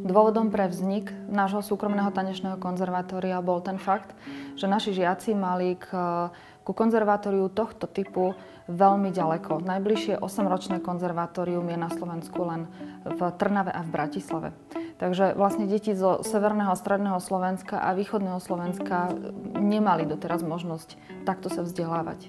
Dôvodom pre vznik nášho súkromného tanečného konzervatória bol ten fakt, že naši žiaci mali ku konzervatóriu tohto typu veľmi ďaleko. Najbližšie 8-ročné konzervatórium je na Slovensku len v Trnave a v Bratislave. Takže vlastne deti zo severného, stredného Slovenska a východného Slovenska nemali doteraz možnosť takto sa vzdelávať.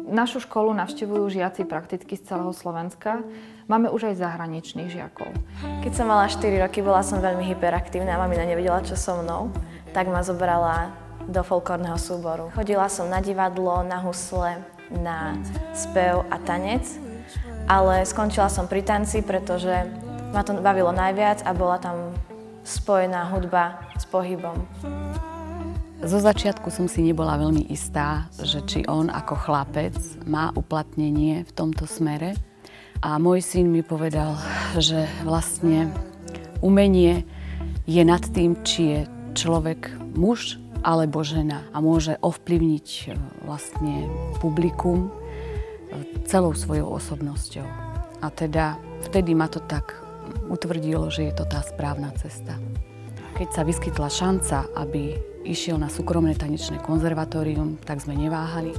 Našu školu navštevujú žiaci prakticky z celého Slovenska. Máme už aj zahraničných žiakov. Keď som mala 4 roky, bola som veľmi hyperaktívna a mamina nevedela, čo so mnou, tak ma zobrala do folklórneho súboru. Chodila som na divadlo, na husle, na spev a tanec, ale skončila som pri tanci, pretože ma to bavilo najviac a bola tam spojená hudba s pohybom. Zo začiatku som si nebola veľmi istá, že či on ako chlapec má uplatnenie v tomto smere. A môj syn mi povedal, že vlastne umenie je nad tým, či je človek muž alebo žena a môže ovplyvniť vlastne publikum celou svojou osobnosťou. A teda vtedy ma to tak utvrdilo, že je to tá správna cesta. Keď sa vyskytla šanca, aby išiel na súkromné tanečné konzervatórium, tak sme neváhali.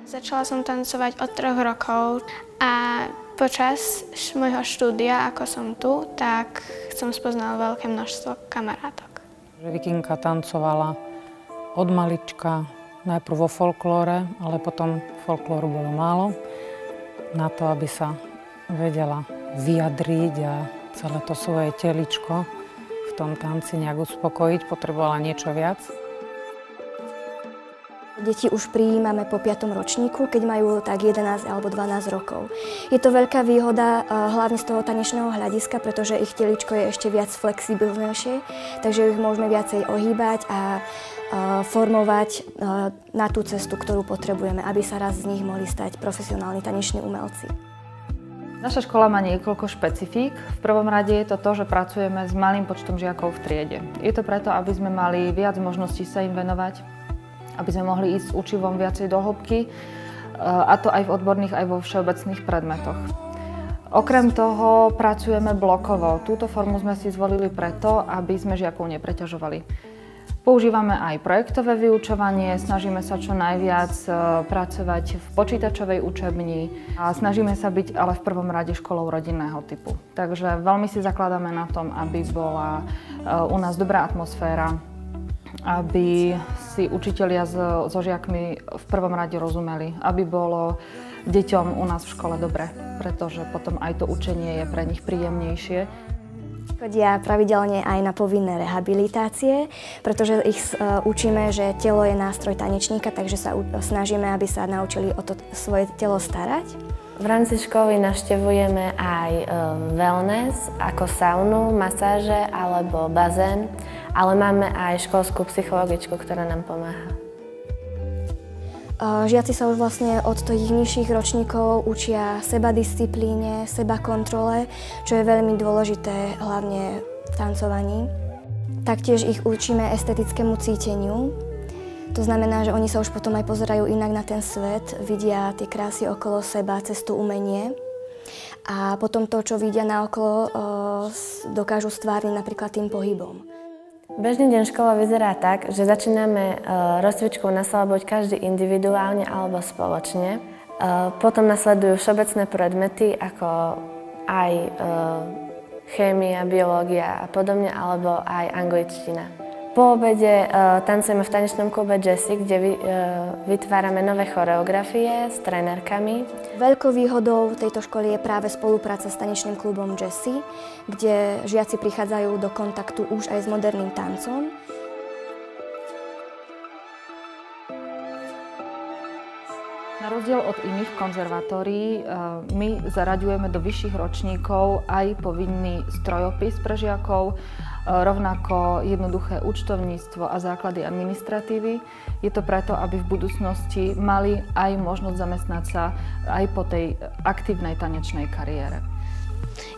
Začala som tancovať od 3 rokov a počas môjho štúdia, ako som tu, tak som spoznala veľké množstvo kamarátok. Vikinka tancovala od malička, najprv vo folklóre, ale potom folklóru bolo málo. Na to, aby sa vedela vyjadriť a celé to svoje teličko v tom tanci nejak uspokojiť, potrebovala niečo viac. Deti už prijímame po 5. ročníku, keď majú tak 11 alebo 12 rokov. Je to veľká výhoda, hlavne z toho tanečného hľadiska, pretože ich teličko je ešte viac flexibilnejšie, takže ich môžeme viacej ohýbať a formovať na tú cestu, ktorú potrebujeme, aby sa raz z nich mohli stať profesionálni taneční umelci. Naša škola má niekoľko špecifík. V prvom rade je to to, že pracujeme s malým počtom žiakov v triede. Je to preto, aby sme mali viac možností sa im venovať, aby sme mohli ísť s učivom viacej do hĺbky, a to aj v odborných, aj vo všeobecných predmetoch. Okrem toho pracujeme blokovo. Túto formu sme si zvolili preto, aby sme žiakov nepreťažovali. Používame aj projektové vyučovanie, snažíme sa čo najviac pracovať v počítačovej učebni a snažíme sa byť ale v prvom rade školou rodinného typu. Takže veľmi si zakladáme na tom, aby bola u nás dobrá atmosféra, aby si učitelia so žiakmi v prvom rade rozumeli, aby bolo deťom u nás v škole dobre, pretože potom aj to učenie je pre nich príjemnejšie. Chodia pravidelne aj na povinné rehabilitácie, pretože ich učíme, že telo je nástroj tanečníka, takže sa snažíme, aby sa naučili o to svoje telo starať. V rámci školy navštevujeme aj wellness, ako saunu, masáže alebo bazén, ale máme aj školskú psychologičku, ktorá nám pomáha. Žiaci sa už vlastne od tých nižších ročníkov učia sebadisciplíne, sebakontrole, čo je veľmi dôležité hlavne v tancovaní. Taktiež ich učíme estetickému cíteniu. To znamená, že oni sa už potom aj pozerajú inak na ten svet, vidia tie krásy okolo seba cez to umenie. A potom to, čo vidia naokolo, dokážu stvárniť napríklad tým pohybom. Bežný deň škola vyzerá tak, že začíname rozcvičkou na slalobuď každý individuálne alebo spoločne. Potom nasledujú všeobecné predmety ako aj chémia, biológia a podobne, alebo aj angličtina. Po obede tancujeme v tanečnom klube Jessie, kde vytvárame nové choreografie s trénerkami. Veľkou výhodou tejto školy je práve spolupráca s tanečným klubom Jessie, kde žiaci prichádzajú do kontaktu už aj s moderným tancom. Na rozdiel od iných konzervatórií, my zaraďujeme do vyšších ročníkov aj povinný strojopis pre žiakov, rovnako jednoduché účtovníctvo a základy administratívy. Je to preto, aby v budúcnosti mali aj možnosť zamestnať sa aj po tej aktívnej tanečnej kariére.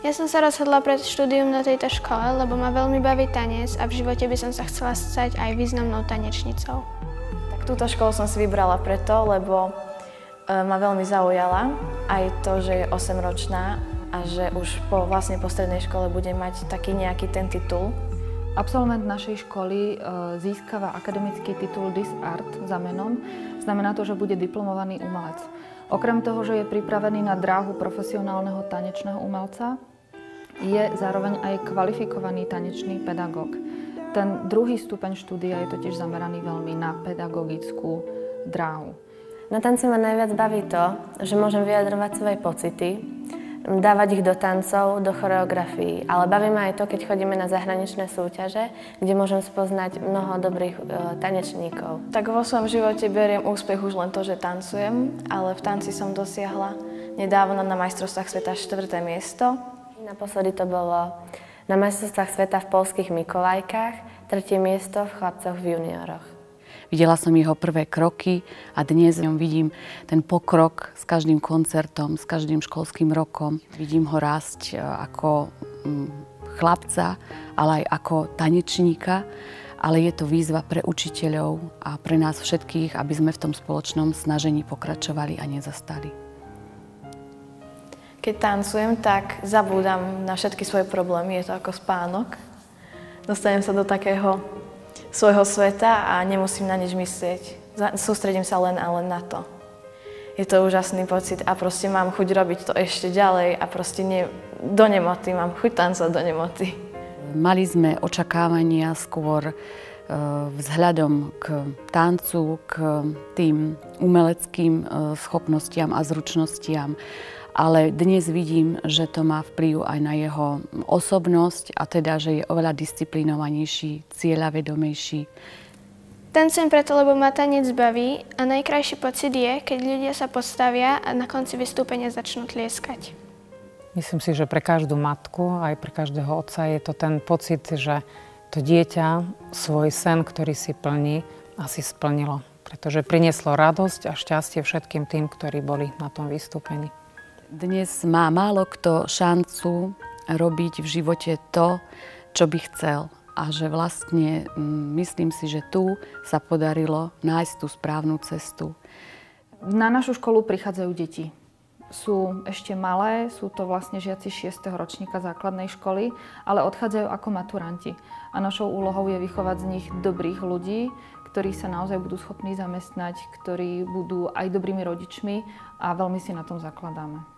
Ja som sa rozhodla pre štúdium na tejto škole, lebo ma veľmi baví tanec a v živote by som sa chcela stať aj významnou tanečnicou. Tak túto školu som si vybrala preto, lebo ma veľmi zaujala aj to, že je 8-ročná a že už po strednej škole bude mať taký nejaký ten titul. Absolvent našej školy získava akademický titul Dis Art za menom. Znamená to, že bude diplomovaný umelec. Okrem toho, že je pripravený na dráhu profesionálneho tanečného umelca, je zároveň aj kvalifikovaný tanečný pedagóg. Ten druhý stupeň štúdia je totiž zameraný veľmi na pedagogickú dráhu. Na tanci ma najviac baví to, že môžem vyjadrovať svoje pocity, dávať ich do tancov, do choreografií. Ale baví ma aj to, keď chodíme na zahraničné súťaže, kde môžem spoznať mnoho dobrých tanečníkov. Tak vo svojom živote beriem úspech už len to, že tancujem, ale v tanci som dosiahla nedávno na majstrovstvách sveta 4. miesto. Naposledy to bolo na majstrovstvách sveta v poľských Mikolajkách, 3. miesto v chlapcoch v junioroch. Videla som jeho prvé kroky a dnes v ňom vidím ten pokrok s každým koncertom, s každým školským rokom. Vidím ho rásť ako chlapca, ale aj ako tanečníka. Ale je to výzva pre učiteľov a pre nás všetkých, aby sme v tom spoločnom snažení pokračovali a nezastali. Keď tancujem, tak zabúdam na všetky svoje problémy, je to ako spánok. Dostanem sa do takého svojho sveta a nemusím na nič myslieť. Sústredím sa len a len na to. Je to úžasný pocit a proste mám chuť robiť to ešte ďalej a proste nie do nemoty, mám chuť tancovať do nemoty. Mali sme očakávania skôr vzhľadom k tancu, k tým umeleckým schopnostiam a zručnostiam. Ale dnes vidím, že to má vplyv aj na jeho osobnosť a teda, že je oveľa disciplinovanejší, cieľavedomejší. Tancujem preto, lebo ma tanec baví a najkrajší pocit je, keď ľudia sa postavia a na konci vystúpenia začnú tlieskať. Myslím si, že pre každú matku, aj pre každého otca je to ten pocit, že to dieťa svoj sen, ktorý si plní, asi splnilo. Pretože prinieslo radosť a šťastie všetkým tým, ktorí boli na tom vystúpení. Dnes má málo kto šancu robiť v živote to, čo by chcel. A že vlastne myslím si, že tu sa podarilo nájsť tú správnu cestu. Na našu školu prichádzajú deti. Sú ešte malé, sú to vlastne žiaci 6. ročníka základnej školy, ale odchádzajú ako maturanti. A našou úlohou je vychovať z nich dobrých ľudí, ktorí sa naozaj budú schopní zamestnať, ktorí budú aj dobrými rodičmi a veľmi si na tom zakladáme.